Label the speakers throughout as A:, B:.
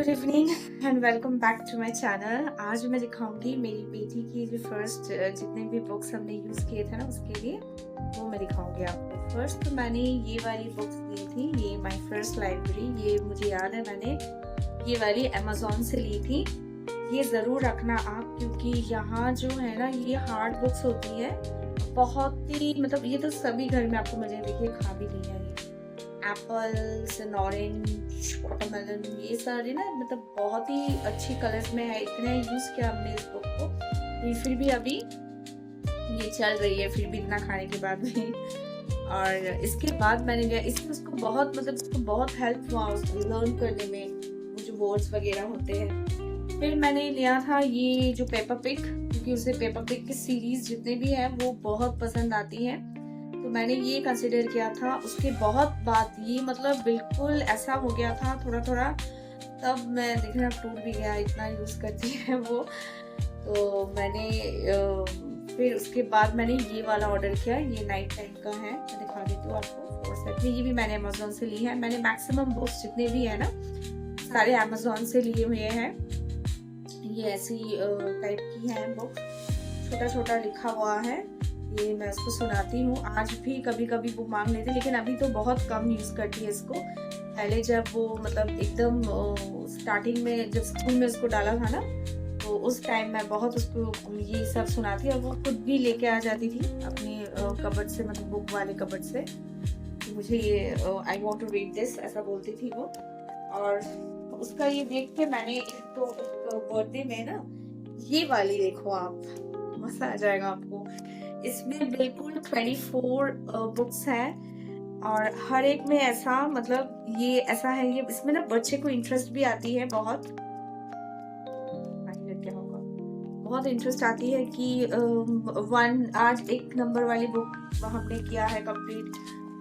A: Good evening and welcome back to my channel. आज मैं दिखाऊंगी मेरी बेटी की जो फर्स्ट जितने भी बुक्स हमने यूज़ किए थे ना उसके लिए, वो मैं दिखाऊंगी आपको। फर्स्ट तो मैंने ये वाली बुक्स ली थी, ये माय फर्स्ट लाइब्रेरी। ये मुझे याद है मैंने ये वाली अमेज़ॉन से ली थी। ये ज़रूर रखना आप, क्योंकि यहाँ जो है ना ये हार्ड बुक्स होती है बहुत ही, मतलब ये तो सभी घर में आपको मुझे देखिए खा भी ली है। एप्पल्स एंड ऑरेंज, वाटरमेलन, ये सारे ना मतलब बहुत ही अच्छी कलर्स में है। इतना यूज किया हमने इस बुक को, ये फिर भी अभी ये चल रही है, फिर भी इतना खाने के बाद भी। और इसके बाद मैंने लिया, इसमें उसको बहुत मतलब इसको बहुत हेल्प हुआ उसको लर्न करने में, वो जो वर्ड्स वगैरह होते हैं। फिर मैंने लिया था ये जो पेपा पिग, क्योंकि उसे पेपा पिग की सीरीज जितने भी हैं वो बहुत पसंद आती है, तो मैंने ये कंसिडर किया था। उसके बहुत बाद ये मतलब बिल्कुल ऐसा हो गया था थोड़ा थोड़ा, तब मैं देखना टूट भी गया, इतना यूज़ करती है वो। तो मैंने फिर उसके बाद मैंने ये वाला ऑर्डर किया, ये नाइट टाइम का है, मैं दिखा देती हूँ आपको 4 सेट में। ये भी मैंने अमेज़ॉन से ली है। मैंने मैक्सिमम बुक्स जितने भी है ना सारे अमेज़ॉन से लिए हुए हैं। ये ऐसी टाइप की है बुक, छोटा छोटा लिखा हुआ है। ये मैं उसको सुनाती हूँ, आज भी कभी कभी वो मांग लेते, लेकिन अभी तो बहुत कम यूज़ करती है इसको। पहले जब वो मतलब एकदम स्टार्टिंग में जब स्कूल में उसको डाला था ना, तो उस टाइम मैं बहुत उसको ये सब सुनाती, और वो खुद भी लेके आ जाती थी अपने कबर्ड से, मतलब बुक वाले कबर्ड से, कि मुझे ये I want to read this, ऐसा बोलती थी वो। और उसका ये देख के मैंने तो बर्थडे में ना ये वाली देखो आप, मजा आ जाएगा आपको। इसमें बिल्कुल 24 बुक्स हैं, और हर एक में ऐसा मतलब ये ऐसा है, ये इसमें ना बच्चे को इंटरेस्ट भी आती है बहुत, क्या होगा, बहुत इंटरेस्ट आती है कि आज 1 नंबर वाली बुक हमने किया है कंप्लीट,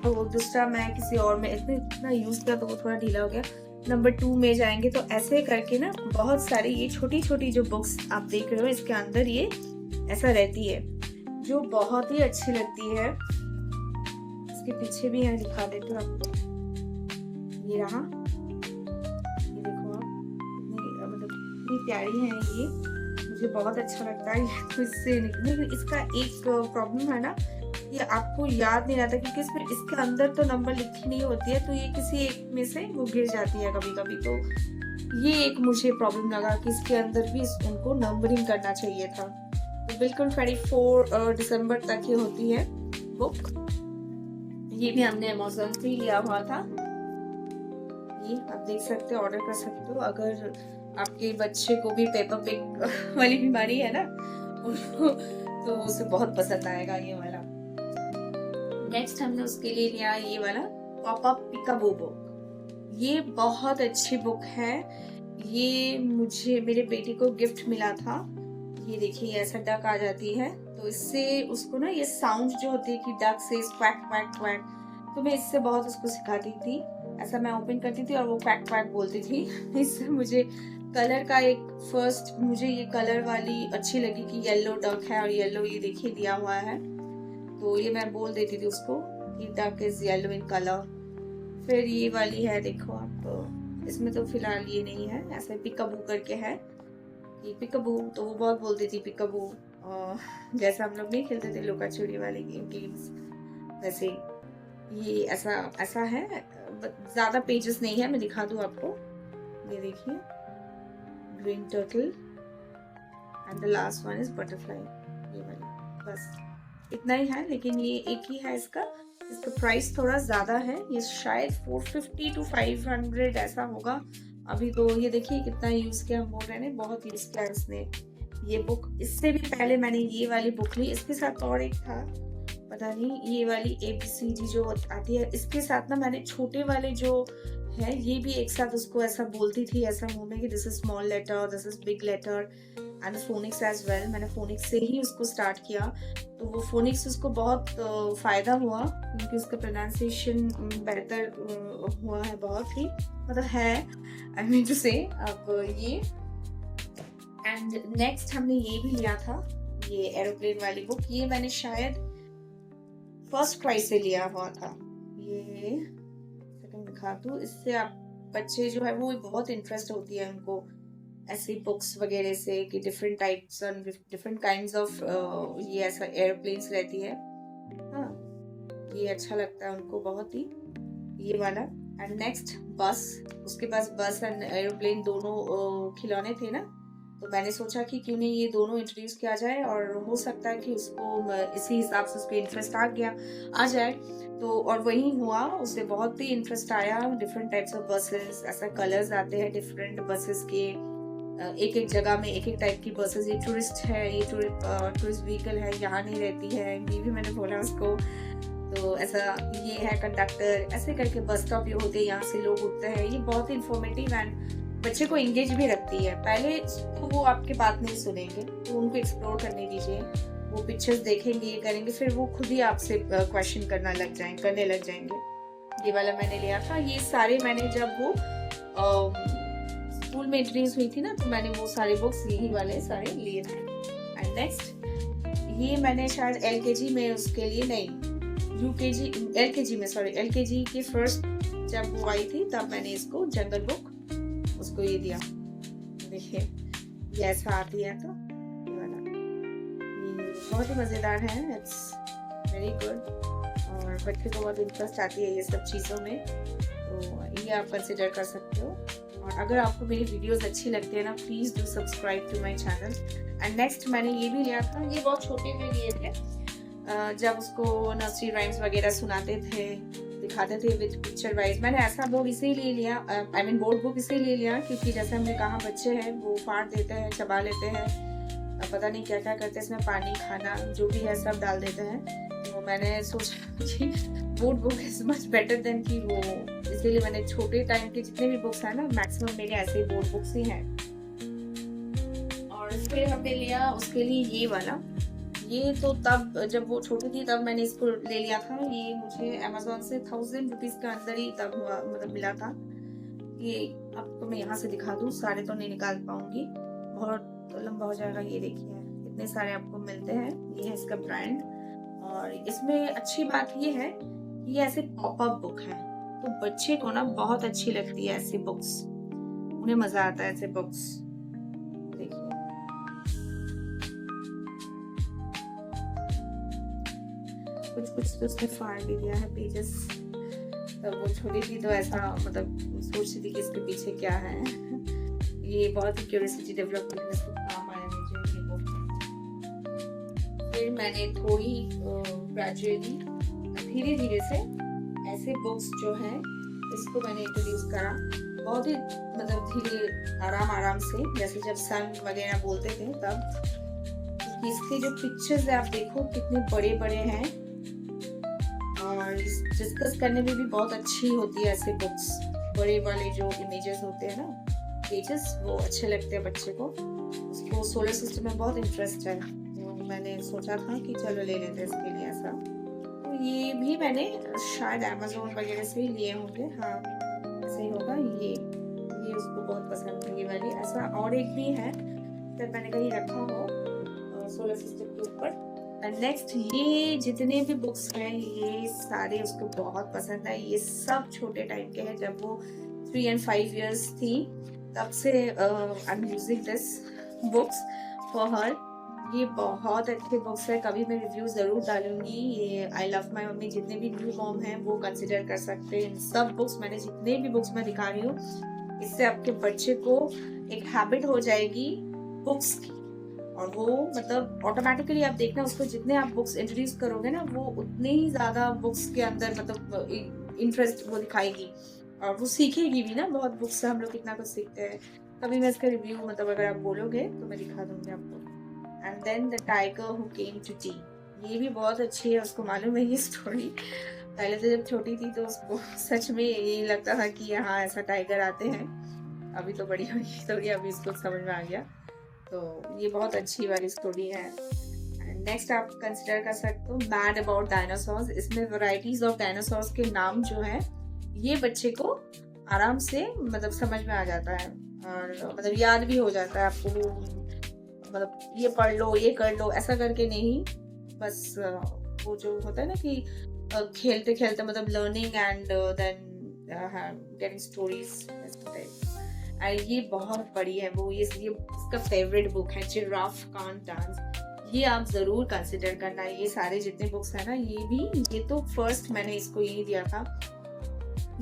A: तो दूसरा मैं किसी और में इतना यूज किया तो वो थोड़ा ढीला हो गया, नंबर 2 में जाएंगे। तो ऐसे करके ना बहुत सारे ये छोटी छोटी जो बुक्स आप देख रहे हो इसके अंदर ये ऐसा रहती है, जो बहुत ही अच्छी लगती है। इसके पीछे भी यहाँ दिखा देती हूँ आपको, ये रहा, ये देखो आप, मतलब इतनी प्यारी है ये, मुझे बहुत अच्छा लगता है। तो इससे लेकिन इसका एक प्रॉब्लम है ना, ये आपको याद नहीं रहता, क्योंकि इसमें इसके अंदर तो नंबर लिखी नहीं होती है, तो ये किसी एक में से वो गिर जाती है कभी कभी। तो ये एक मुझे प्रॉब्लम लगा कि इसके अंदर भी उनको नंबरिंग करना चाहिए था। तो बिल्कुल 24 दिसंबर तक ये होती है बुक। ये भी हमने अमेज़ॉन से लिया हुआ था, ये आप देख सकते हो, ऑर्डर कर सकते हो अगर आपके बच्चे को भी पेपा पिग वाली बीमारी है ना तो उसे बहुत पसंद आएगा ये वाला। नेक्स्ट हमने उसके लिए लिया ये वाला पापा पिकाबू बुक। ये बहुत अच्छी बुक है, ये मुझे मेरे बेटी को गिफ्ट मिला था। ये देखिए ऐसा डक आ जाती है, तो इससे उसको ना ये साउंड जो होती है कि डक से क्वैक क्वैक क्वैक, तो मैं इससे बहुत उसको सिखाती थी। ऐसा मैं ओपन करती थी और वो क्वैक क्वैक बोलती थी इससे मुझे कलर का एक फर्स्ट मुझे ये कलर वाली अच्छी लगी कि येलो डक है, और येलो ये देखिए दिया हुआ है, तो ये मैं बोल देती थी उसको कि duck is yellow in colour. फिर ये वाली है देखो आप, इसमें तो फिलहाल ये नहीं है, ऐसे पिकाबू करके है ये पिकाबू, तो वो बहुत बोलती थी पिकाबू, जैसे हम लोग नहीं खेलते थे लुका चोरी वाले गेम्स वैसे। ये ऐसा ऐसा है, ज्यादा पेजेस नहीं है, मैं दिखा दूं आपको, ये देखिए green turtle and the last one is butterfly, ये वाली, बस इतना ही है। लेकिन ये एक ही है इसका प्राइस थोड़ा ज्यादा है, ये शायद 450 to 500 ऐसा होगा अभी। तो ये देखिए कितना यूज किया, हम बोल रहे हैं बहुत यूज किया इसने ये बुक। इससे भी पहले मैंने ये वाली बुक ली, इसके साथ और एक था पता नहीं, ये वाली ABCD जो आती है, इसके साथ ना मैंने छोटे वाले जो है ये भी एक साथ उसको ऐसा बोलती थी, ऐसा मुंह में कि this is small letter, this is big letter and phonics as well. मैंने फोनिक्स से ही उसको स्टार्ट किया, तो वो फोनिक्स उसको बहुत फ़ायदा हुआ, क्योंकि उसका प्रोनाउंसिएशन बेहतर हुआ है बहुत ही, मतलब है, आई मीन टू से। अब ये एंड नेक्स्ट हमने ये भी लिया था, ये एरोप्लेन वाली बुक, ये मैंने शायद फर्स्ट क्राई से लिया हुआ था। ये सेकंड दिखा दूँ, इससे आप बच्चे जो है वो बहुत इंटरेस्ट होती है उनको ऐसी बुक्स वगैरह से कि different types and different kinds of ये ऐसा एयरप्लेन्स रहती है। हाँ, ये अच्छा लगता है उनको बहुत ही, ये वाला। एंड नेक्स्ट बस, उसके पास बस एंड एरोप्लेन दोनों खिलौने थे ना, तो मैंने सोचा कि क्यों नहीं ये दोनों इंट्रोड्यूस किया जाए, और हो सकता है कि उसको इसी हिसाब से उसको इंटरेस्ट आ जाए। तो और वही हुआ, उसे बहुत ही इंटरेस्ट आया। डिफरेंट टाइप्स ऑफ बसेस, ऐसा कलर्स आते हैं डिफरेंट बसेस के, एक एक जगह में एक एक टाइप की बसेस। ये टूरिस्ट है, ये टूरिस्ट व्हीकल है, यहाँ नहीं रहती है, ये भी मैंने बोला उसको। तो ऐसा ये है कंडक्टर, ऐसे करके बस स्टॉप ये होते हैं, यहाँ से लोग उठते हैं। ये बहुत ही इंफॉर्मेटिव एंड बच्चे को एंगेज भी रखती है। पहले तो वो आपकी बात नहीं सुनेंगे, तो उनको एक्सप्लोर करने दीजिए, वो पिक्चर्स देखेंगे, ये करेंगे, फिर वो खुद ही आपसे क्वेश्चन करने लग जाएंगे। ये वाला मैंने लिया था। ये सारे मैंने जब वो स्कूल में इंट्रोड्यूस हुई थी ना, तो मैंने वो सारे बुक्स यही वाले सारे लिए थे। एंड नेक्स्ट ये मैंने शायद LKG में, उसके लिए नहीं, LKG के फर्स्ट जब वो आई थी तब मैंने इसको जंगल बुक उसको ये दिया। देखिए ये ऐसा आती है, तो ये वाला ये बहुत ही मज़ेदार है, इट्स वेरी गुड, और बच्चे को बहुत इंटरेस्ट आती है ये सब चीज़ों में, तो ये आप कंसिडर कर सकते हो। और अगर आपको मेरी वीडियोस अच्छी लगती है ना, please do subscribe to my channel. And next मैंने ये भी लिया था, ये बहुत छोटे में लिए थे, जब उसको नर्सरी राइम्स वगैरह सुनाते थे, दिखाते थे विद पिक्चर वाइज। मैंने ऐसा बुक इसीलिए लिया, आई मीन बोर्ड बुक इसीलिए लिया क्योंकि जैसे हमने कहा बच्चे हैं वो फाड़ देते हैं, चबा लेते हैं, पता नहीं क्या क्या करते हैं, इसमें पानी खाना जो भी है सब डाल देते हैं। तो मैंने सोचा कि board book is much better than कि वो, इसीलिए मैंने छोटे टाइम के जितने भी बुक्स हैं ना, मैक्सिमम मेरे ऐसे बोर्ड बुक्स ही हैं। और फिर हमने लिया उसके लिए ये वाला, ये तो तब जब वो छोटी थी तब मैंने इसको ले लिया था। ये मुझे अमेज़ॉन से 1000 रुपीज़ के अंदर ही तब हुआ, मतलब मिला था। ये आपको मैं यहाँ से दिखा दूँ, सारे तो नहीं निकाल पाऊंगी, बहुत लंबा हो जाएगा। ये देखिए इतने सारे आपको मिलते हैं, ये है इसका ब्रांड। और इसमें अच्छी बात ये है कि ये ऐसे पॉपअप बुक है, तो बच्चे को ना बहुत अच्छी लगती है ऐसी बुक्स, उन्हें मज़ा आता है ऐसे बुक्स। कुछ तो उसने फाड़ भी दिया है पेजेस, तब वो छोटी थी तो ऐसा मतलब सोचती थी कि इसके पीछे क्या है। ये बहुत ही क्यूरियोसिटी डेवलप करने में काम आया मुझे ये बुक। फिर मैंने थोड़ी ग्रेजुअली धीरे धीरे से ऐसे बुक्स जो हैं इसको मैंने इंट्रोड्यूस करा, बहुत ही मतलब धीरे आराम से, जैसे जब सन वगैरह बोलते थे तब। इसके जो पिक्चर्स है आप देखो कितने बड़े बड़े हैं, और डिस्कस करने में भी बहुत अच्छी होती है ऐसे बुक्स। बड़े वाले जो इमेजेस होते हैं ना, पेजेस, वो अच्छे लगते हैं बच्चे को। उसको सोलर सिस्टम में बहुत इंटरेस्ट है, तो मैंने सोचा था कि चलो ले लेते हैं इसके लिए ऐसा। तो ये भी मैंने शायद अमेज़ॉन वगैरह से ही लिए होंगे, हाँ ऐसे ही होगा। ये उसको बहुत पसंद है ये वाली। ऐसा और एक भी है, फिर मैंने कहीं रखा हो सोलर सिस्टम के ऊपर। एंड नेक्स्ट ये जितने भी बुक्स हैं ये सारे उसको बहुत पसंद है। ये सब छोटे टाइम के हैं, जब वो 3 and 5 years थी तब से I am using this books for her. ये बहुत अच्छे बुक्स है, कभी मैं रिव्यू ज़रूर डालूंगी। ये आई लव माई मम्मी, जितने भी न्यू मॉम हैं वो कंसिडर कर सकते हैं। सब बुक्स मैंने जितने भी बुक्स मैं दिखा रही हूँ, इससे आपके बच्चे को एक हैबिट हो जाएगी बुक्स की, और वो मतलब ऑटोमेटिकली आप देखना उसको जितने आप बुक्स इंट्रोड्यूस करोगे ना, वो उतने ही ज़्यादा बुक्स के अंदर मतलब इंटरेस्ट वो दिखाएगी, और वो सीखेगी भी ना। बहुत बुक्स से हम लोग कितना कुछ सीखते हैं। कभी मैं इसका रिव्यू मतलब अगर आप बोलोगे तो मैं दिखा दूंगी आपको। And then the tiger who came to tea, ये भी बहुत अच्छी है, उसको मालूम है ये स्टोरी। पहले तो जब छोटी थी तो उसको सच में यही लगता था कि हाँ ऐसा टाइगर आते हैं। अभी तो बड़ी हुई स्टोरी, अभी इसको समझ में आ गया। तो ये बहुत अच्छी वाली स्टोरी है। नेक्स्ट आप कंसिडर कर सकते हो मैड अबाउट डायनासोर्स। इसमें वैरायटीज ऑफ डायनासोर्स के नाम जो है ये बच्चे को आराम से मतलब समझ में आ जाता है, और मतलब याद भी हो जाता है आपको। मतलब ये पढ़ लो, ये कर लो, ऐसा करके नहीं, बस वो जो होता है ना कि खेलते खेलते मतलब learning and then getting stories type. ये बहुत बड़ी है वो, ये इसका फेवरेट बुक है जिराफ कांट डांस। ये आप जरूर कंसिडर करना। ये सारे जितने बुक्स है ना, ये तो फर्स्ट मैंने इसको यही दिया था।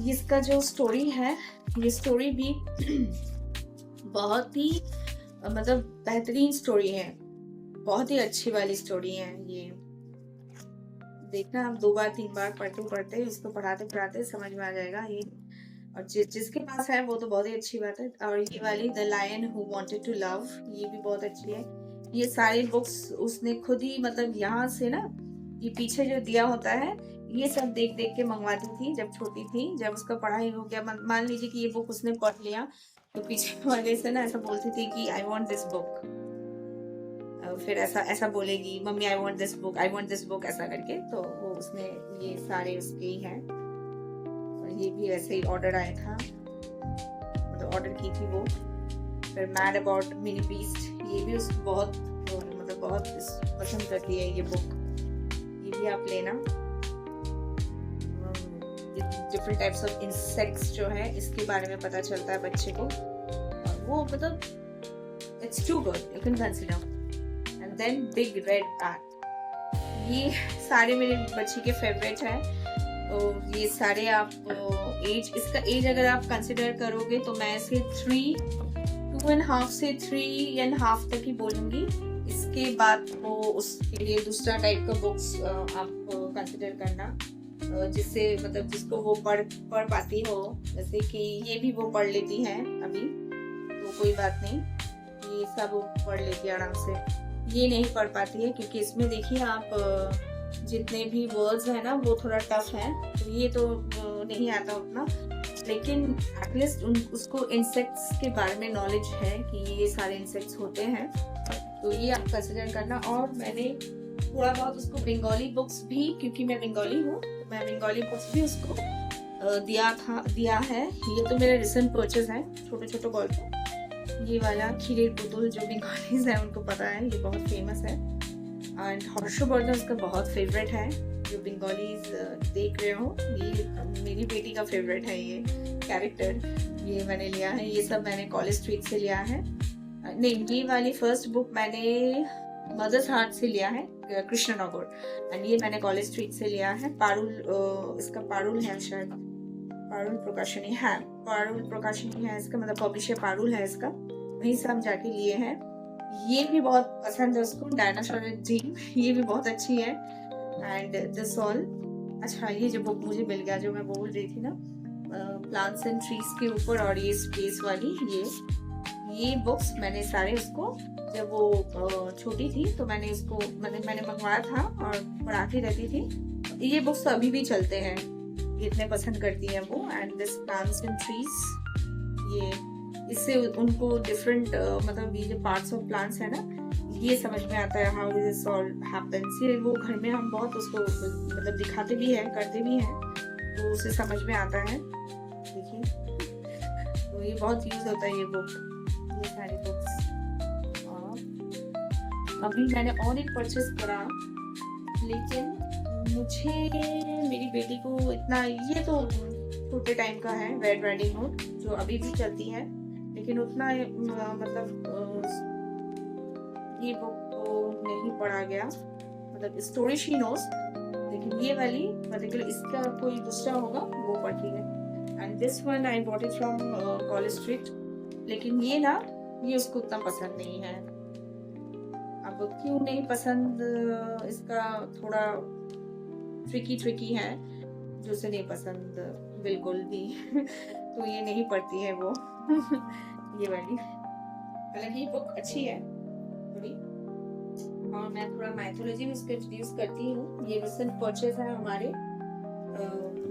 A: इसका जो स्टोरी है, ये स्टोरी भी बहुत ही मतलब बेहतरीन स्टोरी है, बहुत ही अच्छी वाली स्टोरी है। ये देखना आप 2 बार 3 बार पढ़ते इसको पढ़ाते पढ़ाते समझ में आ जाएगा ये। और जिसके पास है वो तो बहुत ही अच्छी बात है। और ये वाली the lion who wanted to love, ये भी बहुत अच्छी है। ये सारी बुक्स उसने खुद ही मतलब यहाँ से ना, ये पीछे जो दिया होता है ये सब देख देख के मंगवाती थी जब छोटी थी। जब उसका पढ़ाई हो गया, मान लीजिए कि ये बुक उसने पढ़ लिया, तो पीछे वाले से ना ऐसा बोलती थी कि आई वॉन्ट दिस बुक। फिर ऐसा बोलेगी mummy I want this book, I want this book, ऐसा करके। तो वो उसने ये सारे उसके ही हैं। और ये भी वैसे ही ऑर्डर आया था, मतलब ऑर्डर की थी वो। फिर मैड अबाउट मिनी बीस्ट, ये भी उसको बहुत मतलब बहुत पसंद करती है ये बुक। ये भी आप लेना। डिफरेंट टाइप्स ऑफ इंसेक्ट्स जो है इसके बारे में पता चलता है बच्चे को। और वो मतलब it's too good, you can consider. And then big red bat, ये सारे मेरे बच्चे के फेवरेट हैं। तो ये सारे आप इसका एज अगर आप कंसिडर करोगे तो मैं इसे 2.5 से 3.5 तक ही बोलूंगी। इसके बाद वो उसके लिए दूसरा टाइप का बुक्स आप कंसिडर करना, जिससे मतलब जिसको वो पढ़ पाती हो। जैसे कि ये भी वो पढ़ लेती है अभी, तो कोई बात नहीं, ये सब वो पढ़ लेती है आराम से। ये नहीं पढ़ पाती है क्योंकि इसमें देखिए आप जितने भी वर्ड्स है ना वो थोड़ा टफ है, तो ये तो नहीं आता उतना। लेकिन एटलीस्ट उसको इंसेक्ट्स के बारे में नॉलेज है कि ये सारे इंसेक्ट्स होते हैं, तो ये आप कंसिडर करना। और मैंने थोड़ा बहुत उसको बंगाली बुक्स भी, क्योंकि मैं बंगाली हूँ, मैं बंगाली बुक्स भी उसको दिया है। ये तो मेरा रिसेंट परचेज है, छोटे छोटे गल्प। ये वाला खीरे पुतुल, जो बंगालीज है उनको पता है, ये बहुत फेमस है। एंड हर्षवर्धन उसका बहुत फेवरेट है। जो बंगालीज देख रहे हो, ये मेरी बेटी का फेवरेट है ये कैरेक्टर। ये मैंने लिया है, ये सब मैंने कॉलेज स्ट्रीट से लिया है। नहीं, ये वाली फर्स्ट बुक मैंने मदर्स हार्ट से लिया है, कृष्णनगर। एंड ये मैंने कॉलेज स्ट्रीट से लिया है। पारुल, इसका पारुल है शायद, पारुल प्रकाशनी है, पारुल प्रकाशनी है इसका, मतलब पब्लिशर पारुल है इसका, वहीं से हम जाके लिए हैं। ये भी बहुत पसंद है उसको, डायनासोर ड्रीम, ये भी बहुत अच्छी है। एंड दिस ऑल, अच्छा ये जो बुक मुझे मिल गया, जो मैं बोल रही थी ना, प्लांट्स एंड ट्रीज के ऊपर, और ये स्पेस वाली, ये बुक्स मैंने सारे उसको, जब वो छोटी थी तो मैंने इसको मैंने मंगवाया था और पढ़ाती रहती थी। ये बुक्स तो अभी भी चलते हैं, इतने पसंद करती हैं वो। And this plants and trees, ये इससे उनको डिफरेंट मतलब ये जो पार्ट्स ऑफ प्लांट्स है ना, ये समझ में आता है, हाउ दिस ऑल हैपेंस। ये वो घर में हम बहुत उसको मतलब दिखाते भी हैं, करते भी हैं, तो उसे समझ में आता है। देखिए, तो ये बहुत यूज होता है ये बुक, ये सारी बुक्स। अभी मैंने और एक परचेस करा, लेकिन मुझे मेरी बेटी को इतना, ये तो छोटे टाइम का है, रेड राइडिंग हुड, जो अभी भी चलती है, लेकिन उतना मतलब ये बुक को नहीं पढ़ा गया, मतलब स्टोरी शी नोस, लेकिन ये वाली पर्टिकुलर इसका कोई दूसरा होगा वो पढ़ी है। And this one I bought it from college street, लेकिन ये ना, ये उसको उतना पसंद नहीं है। अब क्यों नहीं पसंद, इसका थोड़ा ट्रिकी है, जो उसे नहीं पसंद बिल्कुल भी तो ये नहीं पढ़ती है वो ये वाली। हालांकि ये बुक अच्छी है थोड़ी, और मैं थोड़ा माइथोलॉजी में इसको इंट्रोड्यूस करती हूँ। ये रिसेंट परचेज है हमारे,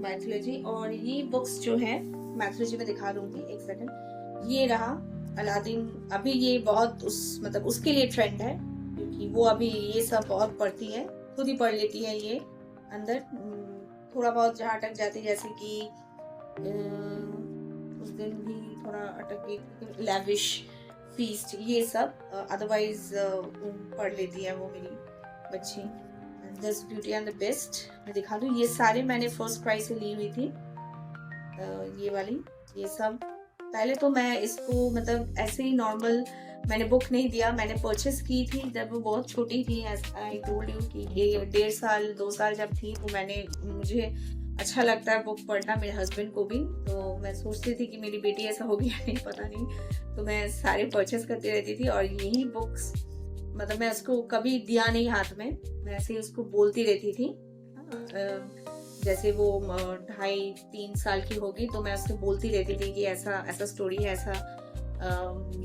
A: माइथोलॉजी। और ये बुक्स जो है माइथोलॉजी में दिखा दूंगी, एक सेकंड। ये रहा अलादीन, अभी ये बहुत मतलब उसके लिए ट्रेंड है, क्योंकि वो अभी ये सब बहुत पढ़ती है, खुद ही पढ़ लेती है ये अंदर थोड़ा बहुत जहाँ अटक जाती, जैसे कि उस दिन भी थोड़ा अटक गई, लैविश फीस्ट, ये सब। अदरवाइज पढ़ लेती है वो मेरी बच्ची। This beauty and the best मैं दिखा दूँ, ये सारे मैंने फर्स्ट प्राइस से ली हुई थी। ये वाली, ये सब। पहले तो मैं इसको मतलब ऐसे ही नॉर्मल मैंने बुक नहीं दिया, मैंने परचेस की थी जब वो बहुत छोटी थी। आई टोल्ड यू कि ये 1.5 साल 2 साल जब थी, तो मुझे अच्छा लगता है बुक पढ़ना, मेरे हस्बैंड को भी। तो मैं सोचती थी कि मेरी बेटी ऐसा होगी या नहीं पता नहीं, तो मैं सारे परचेस करती रहती थी। और यही बुक्स मतलब मैं उसको कभी दिया नहीं हाथ में, मैं ऐसे ही उसको बोलती रहती थी। जैसे वो 2.5-3 साल की होगी तो मैं उससे बोलती रहती थी कि ऐसा ऐसा स्टोरी है, ऐसा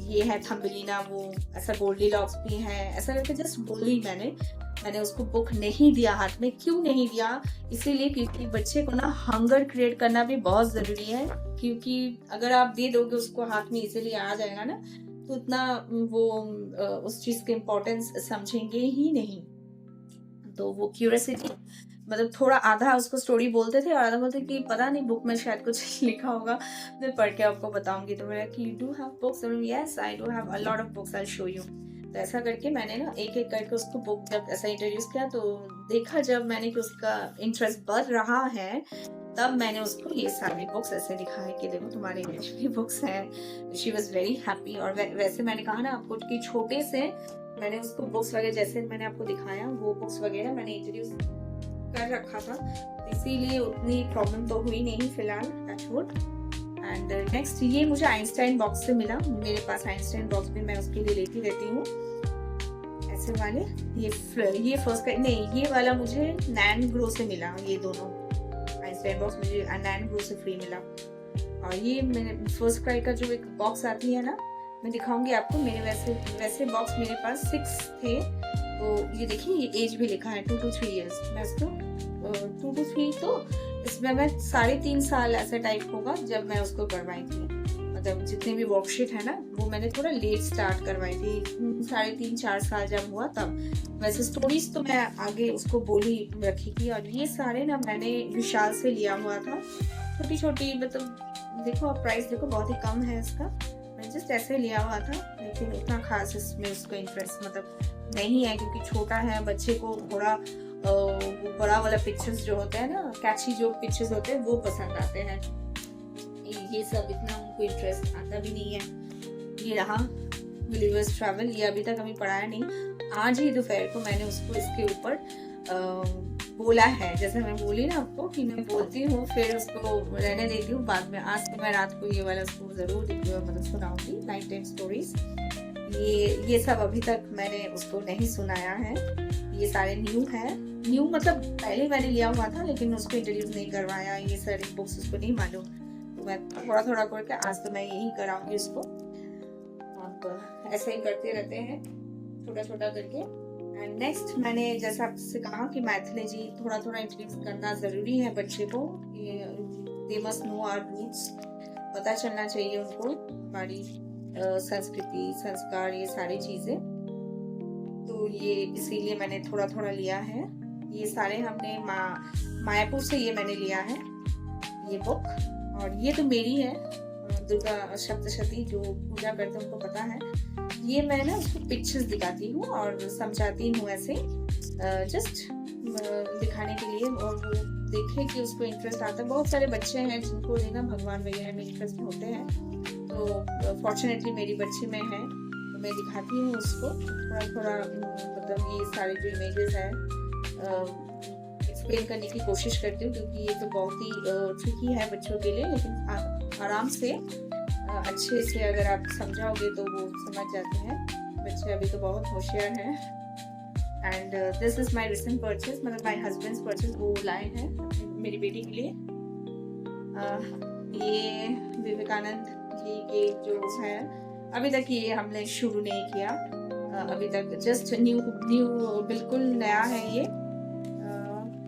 A: ये है थम्बेलिना, वो ऐसा गोल्डीलॉक्स भी है, ऐसा करके जस्ट बोली मैंने उसको बुक नहीं दिया हाथ में। क्यों नहीं दिया? इसीलिए क्योंकि बच्चे को ना हंगर क्रिएट करना भी बहुत जरूरी है, क्योंकि अगर आप दे दोगे उसको हाथ में इजीली आ जाएगा ना, तो उतना वो उस चीज के इम्पोर्टेंस समझेंगे ही नहीं। तो वो क्यूरियोसिटी मतलब थोड़ा आधा उसको स्टोरी बोलते थे और आधा बोलते कि पता नहीं बुक में शायद कुछ लिखा होगा, मैं पढ़ के आपको बताऊंगी। तो मेरा कि do have books? Yes I do have a lot of books, I show you. तो ऐसा करके मैंने ना एक एक करके उसको बुक जब ऐसा इंट्रोड्यूस किया, तो देखा जब मैंने कि उसका इंटरेस्ट बढ़ रहा है, तब मैंने उसको ये सारी बुक्स ऐसे दिखाया कि देखो तुम्हारे लिए भी बुक्स हैं। She was very happy. और वैसे मैंने कहा ना आपको कि छोटे से मैंने उसको बुक्स वगैरह जैसे मैंने आपको दिखाया वो बुक्स वगैरह मैंने इंट्रोड्यूस कर रखा था, इसीलिए उतनी प्रॉब्लम तो हुई नहीं फिलहाल, टचवुड। एंड नेक्स्ट ये मुझे आइंस्टाइन बॉक्स से मिला, मेरे पास आइंस्टाइन बॉक्स भी मैं उसके लिए लेती रहती हूँ ऐसे वाले। ये फर्स्ट का नहीं, ये वाला मुझे नैन ग्रो से मिला। ये दोनों आइंस्टाइन बॉक्स मुझे नैन ग्रो से फ्री मिला। और ये मैंने फर्स्ट क्राई का जो एक बॉक्स आती है ना, मैं दिखाऊंगी आपको। मेरे वैसे बॉक्स मेरे पास 6 थे। तो ये देखिए ये एज भी लिखा है 2 to 3 years। मैं इसको 2 to 3, तो इसमें मैं 3.5 साल ऐसा टाइप होगा जब मैं उसको करवाई थी। मतलब जितने भी वर्कशीट है ना वो मैंने थोड़ा लेट स्टार्ट करवाई थी, 3.5-4 साल जब हुआ तब। वैसे स्टोरीज तो मैं आगे उसको बोली रखी थी। और ये सारे ना मैंने विशाल से लिया हुआ था, छोटी छोटी, मतलब देखो आप प्राइस देखो बहुत ही कम है इसका। मैंने जस्ट ऐसे लिया हुआ था, लेकिन उतना खास इसमें उसको इंटरेस्ट मतलब नहीं है, क्योंकि छोटा है, बच्चे को थोड़ा वो बड़ा वाला पिक्चर्स जो होते हैं ना, कैची जो पिक्चर्स होते हैं वो पसंद आते हैं। ये सब इतना उनको इंटरेस्ट आता भी नहीं है। ये रहा गुलिवर्स ट्रैवल, ये अभी तक हमें पढ़ाया नहीं। आज ही दोपहर को मैंने उसको इसके ऊपर बोला है, जैसे मैं बोली ना आपको कि मैं बोलती हूँ फिर उसको रहने देती हूँ, बाद में आज तो मैं रात को ये वाला उसको जरूर मतलब सुनाऊंगी, नाइट टाइम स्टोरीज। ये सब अभी तक मैंने उसको नहीं सुनाया है। ये सारे न्यू है, न्यू मतलब पहले मैंने लिया हुआ था लेकिन उसको इंट्रोड्यूस नहीं करवाया, ये सारी बुक्स उसको नहीं मालूम। तो मैं थोड़ा थोड़ा करके आज तो मैं यही कराऊंगी उसको। आप ऐसे ही करते रहते हैं छोटा छोटा करके। एंड नेक्स्ट मैंने जैसा आपसे कहा कि मैथोलॉजी थोड़ा थोड़ा इंट्रोड्यूस करना जरूरी है बच्चे को। They must know our roots, पता चलना चाहिए उनको हमारी संस्कृति संस्कार ये सारी चीजें। तो ये इसीलिए मैंने थोड़ा थोड़ा लिया है। ये सारे हमने मायापुर से ये मैंने लिया है ये बुक। और ये तो मेरी है, दुर्गा सप्तशती जो पूजा करते हैं उनको पता है। ये मैं ना उसको पिक्चर्स दिखाती हूँ और समझाती हूँ ऐसे जस्ट दिखाने के लिए, और वो देखे कि उसको इंटरेस्ट आता है। बहुत सारे बच्चे हैं जिनको ना भगवान वगैरह में इंटरेस्ट होते हैं, तो फॉर्चुनेटली मेरी बच्ची में है, तो मैं दिखाती हूँ उसको थोड़ा थोड़ा। मतलब ये सारे जो इमेजेस हैं एक्सप्लेन करने की कोशिश करती हूँ, क्योंकि ये तो बहुत ही ट्रिकी है बच्चों के लिए, लेकिन आराम से अच्छे से अगर आप समझाओगे तो वो समझ जाते हैं। बच्चे अभी तो बहुत होशियार हैं। And this is my recent purchase, मतलब माई हस्बैंड्स परचेज, वो लाए हैं मेरी बेटी के लिए। ये विवेकानंद जी के जो है, अभी तक ये हमने शुरू नहीं किया, अभी तक जस्ट न्यू बिल्कुल नया है ये।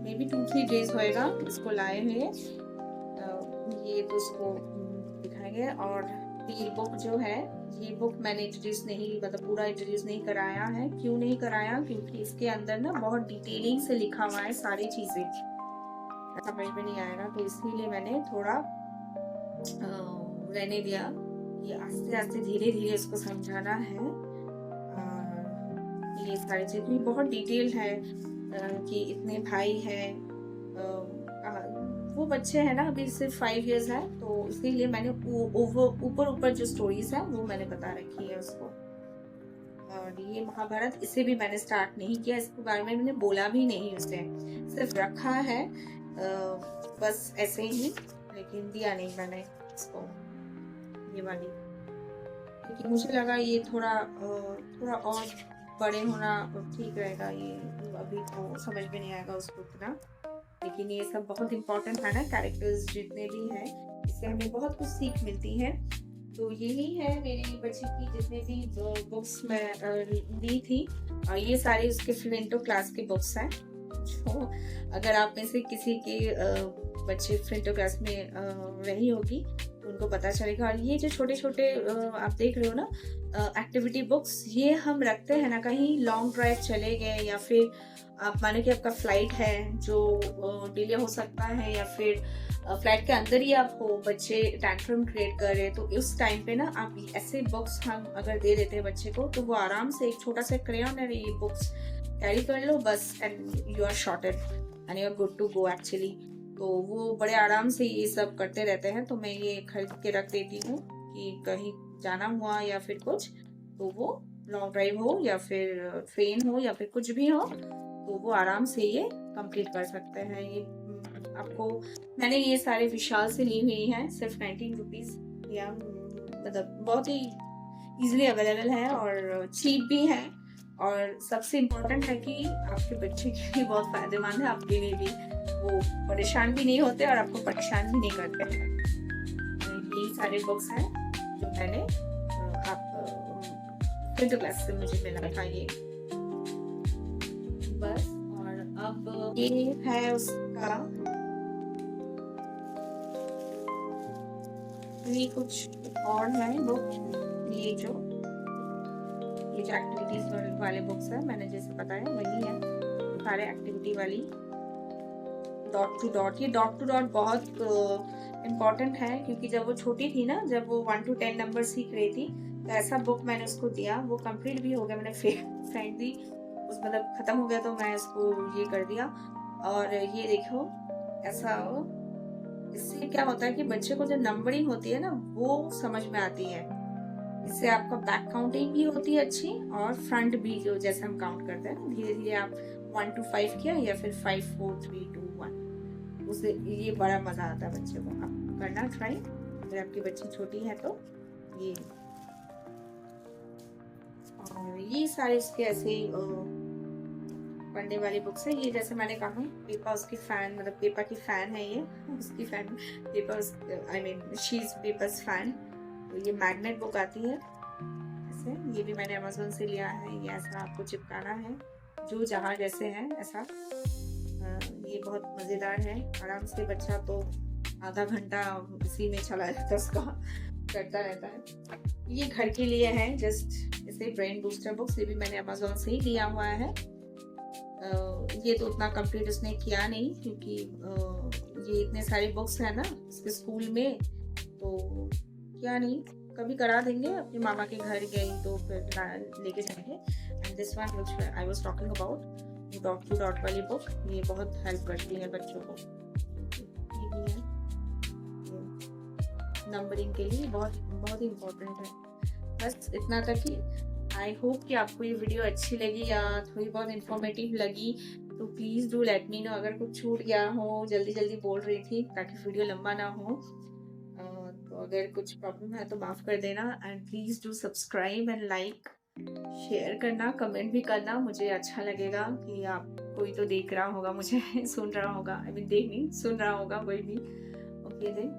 A: मे बी 2-3 डेज होएगा इसको लाए हुए। ये तो उसको दिखाएंगे। और ये बुक जो है, ये बुक मैंने इंट्रोड्यूस नहीं, मतलब पूरा इंट्रोड्यूस नहीं कराया है। क्यों नहीं कराया? क्योंकि इसके अंदर ना बहुत डिटेलिंग से लिखा हुआ है सारी चीजें, समझ में नहीं आएगा, तो इसलिए मैंने थोड़ा रहने दिया। ये आस्ते आस्ते धीरे धीरे इसको समझाना है। ये सारी चीजें बहुत डिटेल है कि इतने भाई हैं, वो बच्चे हैं ना, अभी सिर्फ 5 इयर्स है, तो इसीलिए मैंने ऊपर ऊपर जो स्टोरीज है वो मैंने बता रखी है उसको। और ये महाभारत, इसे भी मैंने स्टार्ट नहीं किया, इसके बारे में मैंने बोला भी नहीं उसे, सिर्फ रखा है बस ऐसे ही, लेकिन दिया नहीं मैंने इसको ये वाली, क्योंकि मुझे लगा ये थोड़ा थोड़ा और बड़े होना ठीक रहेगा, ये अभी तो समझ में नहीं आएगा उसको इतना। लेकिन ये सब बहुत इम्पोर्टेंट है ना, कैरेक्टर्स जितने भी हैं, इससे हमें बहुत कुछ सीख मिलती है। तो यही है मेरे बच्चे की जितने भी बुक्स मैं ली थी, और ये सारे उसके फ्लिंटो क्लास के बुक्स हैं। तो अगर आप में से किसी के बच्चे फ्लिंटो क्लास में रही होगी तो उनको पता चलेगा। और ये जो छोटे छोटे आप देख रहे हो ना एक्टिविटी बुक्स, ये हम रखते हैं ना, कहीं लॉन्ग ड्राइव चले गए, या फिर आप मानो कि आपका फ्लाइट है जो डिले हो सकता है, या फिर फ्लाइट के अंदर ही आप हो, बच्चे टैंट्रम क्रिएट कर रहे हैं, तो उस टाइम पे ना आप ऐसे बुक्स हम अगर दे देते हैं बच्चे को, तो वो आराम से एक छोटा सा क्रेयॉन है, ये बुक्स कैरी कर लो बस, and you are sorted and you are good to go actually. तो वो बड़े आराम से ये सब करते रहते हैं। तो मैं ये खरीद के रख देती हूँ कि कहीं जाना हुआ या फिर कुछ, तो वो लॉन्ग ड्राइव हो या फिर ट्रेन हो या फिर कुछ भी हो, तो वो आराम से ये कंप्लीट कर सकते हैं। ये आपको मैंने ये सारे विशाल से ली हुई हैं, सिर्फ 19 रुपीज़, या मतलब बहुत ही इजीली अवेलेबल है और चीप भी है। और सबसे इम्पोर्टेंट है कि आपके बच्चे के लिए बहुत फायदेमंद है, आपके लिए भी, वो परेशान भी नहीं होते और आपको परेशान भी नहीं करते हैं। ये सारे बुक्स हैं जो मैंने आप फिफ्थ क्लास से मुझे मिला था ये बस। और अब ये है उसका, ये कुछ और है बुक, ये जो एक्टिविटीज वाले बुक्स है, मैंने जैसे बताया वही है, सारे एक्टिविटी वाली डॉट टू डॉट। ये डॉट टू डॉट बहुत इम्पोर्टेंट है, क्योंकि जब वो छोटी थी ना, जब वो 1 to 10 नंबर सीख रही थी, तो ऐसा बुक मैंने उसको दिया, वो कंप्लीट भी हो गया, मैंने फेंक दी, उस मतलब खत्म हो गया, तो मैं इसको ये कर दिया। और ये देखो ऐसा, इससे क्या होता है कि बच्चे को जब नंबरिंग होती है ना, वो समझ में आती है, इससे आपका बैक काउंटिंग भी होती है अच्छी, और फ्रंट भी, जो जैसे हम काउंट करते हैं ना, धीरे धीरे आप 1 to 5 किया या फिर 5 4 3 2 1, उससे ये बड़ा मजा आता है बच्चे को। आप करना ट्राई, अगर आपकी बच्ची छोटी है तो। ये और ये सारे इसके ऐसे पढ़ने वाली बुक्स है। ये जैसे मैंने कहा, पेपा उसकी फैन, मतलब पेपा की फैन है, ये उसकी fan, Peppa I mean she is Peppa's fan. तो ये मैग्नेट बुक आती है ऐसे, ये भी मैंने अमेज़न से लिया है। ये ऐसा आपको चिपकाना है, जो जहाँ जैसे है ऐसा। ये बहुत मज़ेदार है, आराम से बच्चा तो आधा घंटा इसी में चला जाता है, उसका करता रहता है। ये घर के लिए है, जस्ट इसे ब्रेन बूस्टर बुक्स, ये भी मैंने अमेज़न से ही लिया हुआ है। ये तो उतना कंप्लीट उसने किया नहीं, क्योंकि ये इतने सारे बुक्स हैं ना इसके स्कूल में, तो क्या नहीं, कभी करा देंगे, अपने मामा के घर गई तो फिर लेके जाएंगे। And this one which I was talking about, dot to dot वाली बुक, ये बहुत हेल्प करती है बच्चों को, ये भी है नंबरिंग के लिए, बहुत बहुत ही इम्पोर्टेंट है। बस इतना तक ही। आई होप कि आपको ये वीडियो अच्छी लगी या थोड़ी बहुत इन्फॉर्मेटिव लगी, तो please do let me know. अगर कुछ छूट गया हो, जल्दी जल्दी बोल रही थी ताकि वीडियो लंबा ना हो, तो अगर कुछ प्रॉब्लम है तो माफ़ कर देना। And please do subscribe and like, share करना, कमेंट भी करना, मुझे अच्छा लगेगा कि आप कोई तो देख रहा होगा मुझे सुन रहा होगा, आई मीन देख नहीं, सुन रहा होगा कोई भी। Okay then.